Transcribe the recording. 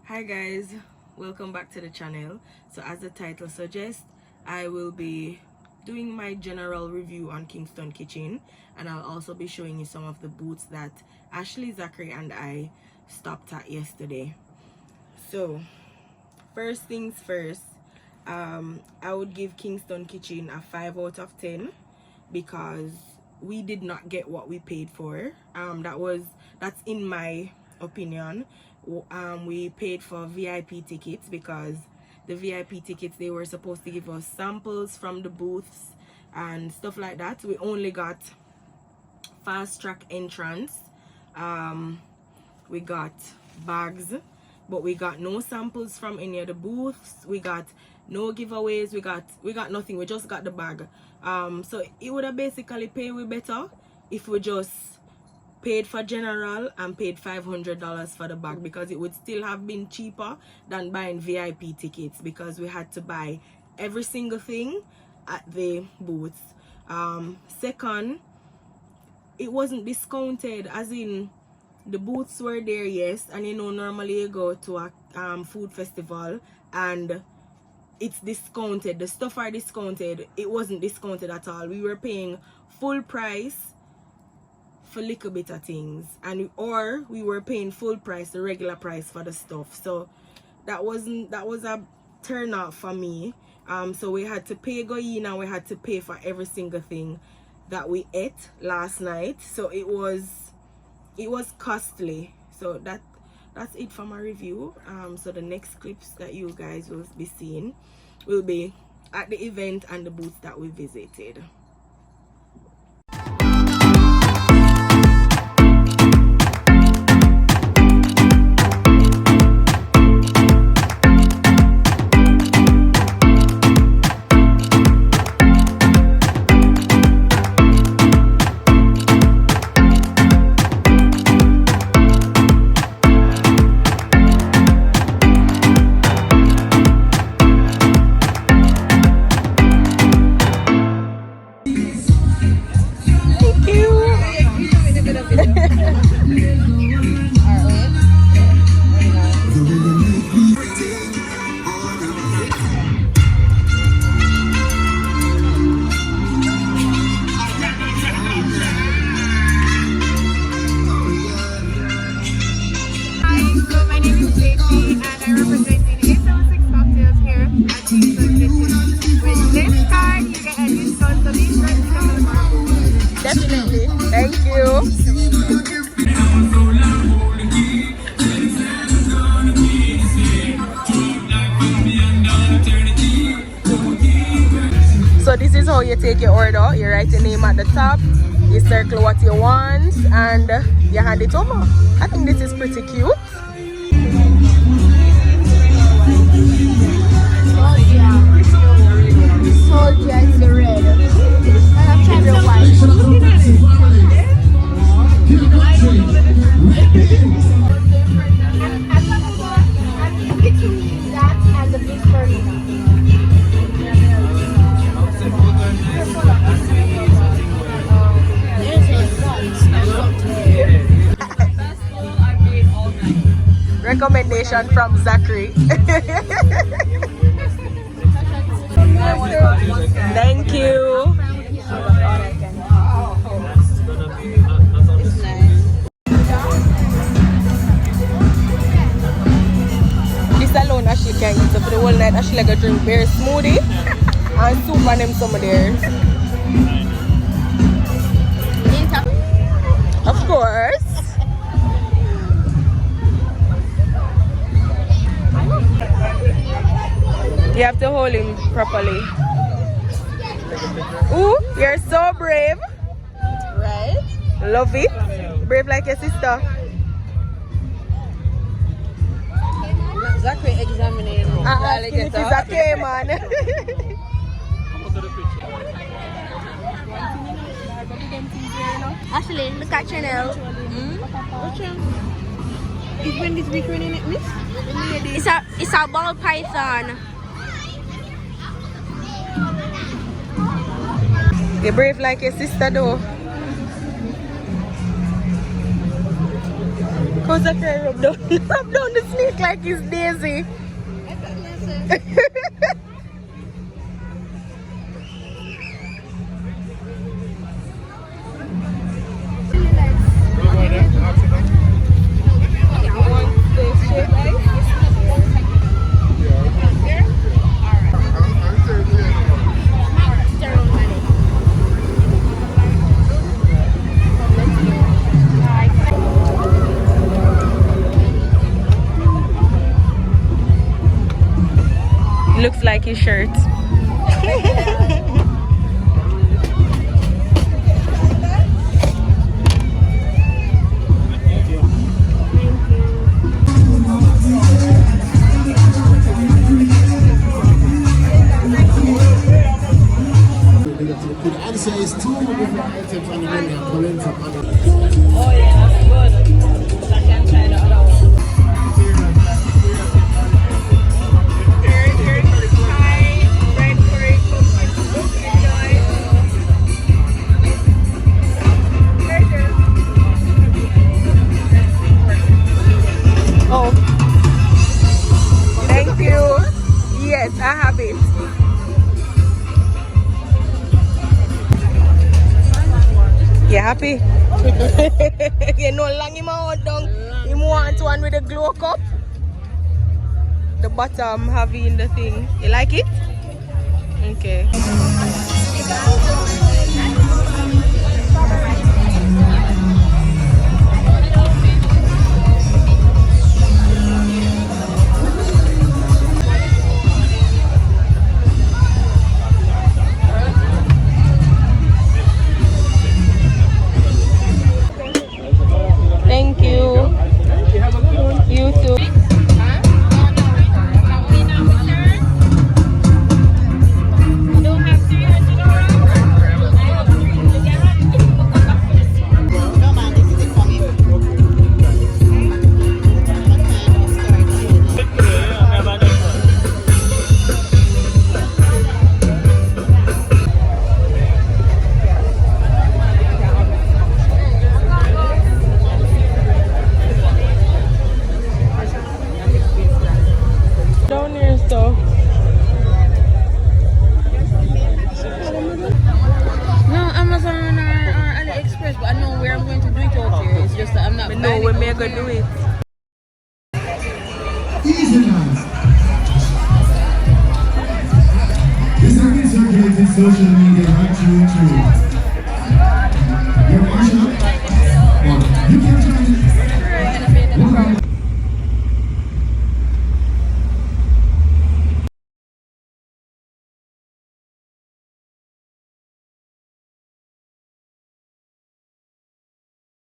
Hi guys, welcome back to the channel. So as the title suggests, I will be doing my general review on Kingston Kitchen, and I'll also be showing you some of the booths that Ashley, Zachary and I stopped at yesterday. So first things first, I would give Kingston Kitchen a 5 out of 10 because we did not get what we paid for. That's in my opinion. We paid for VIP tickets because the VIP tickets, they were supposed to give us samples from the booths and stuff like that. We only got fast track entrance. We got bags, but we got no samples from any of the booths. We got no giveaways. We got nothing. We just got the bag. So it would have basically paid we better if we just paid for general and paid $500 for the bag, because it would still have been cheaper than buying VIP tickets because we had to buy every single thing at the booths. Second, it wasn't discounted, as in the booths were there, yes, and you know normally you go to a food festival and it's discounted, the stuff are discounted. It wasn't discounted at all. We were paying full price for little bit of things, or we were paying full price, the regular price for the stuff. So that was a turn off for me. So we had to pay go in and we had to pay for every single thing that we ate last night. So it was costly. So that's it for my review. So the next clips that you guys will be seeing will be at the event and the booths that we visited. Definitely. Thank you. So this is how you take your order. You write your name at the top, you circle what you want, and you hand it over. I think this is pretty cute. Soldier is the red. And I'm trying the white. I'm picking that and the big burger. Recommendation from Zachary. Thank you. This alone Ashley can eat. So for the whole night Ashley like a drink beer smoothie and soup and them some of theirs. Of course. You have to hold him properly. Ooh, you're so brave. Right? Love it. Brave like your sister. Zachary examining. It is a Cayman. Ashley, look at your nail. Which one? Is when this week running it, miss? It's a ball python. You're brave like your sister though. Cause I can rub down, rub down the snake like it's Daisy. Looks like his shirt. The answer is 2 different items on the menu. Pulling from other. Oh yeah, that's good. I can try the other one. Oh, thank you. Yes, I have it. You happy? You know, long him out down. Him want one with a glow cup. The bottom having the thing. You like it? Okay. Thank you. You too. Down here, so. No, Amazon or AliExpress, but I know where I'm going to do it out here. It's just that I'm not. We know where we're gonna do it. Easy guys. This has been circulated social media right through and through.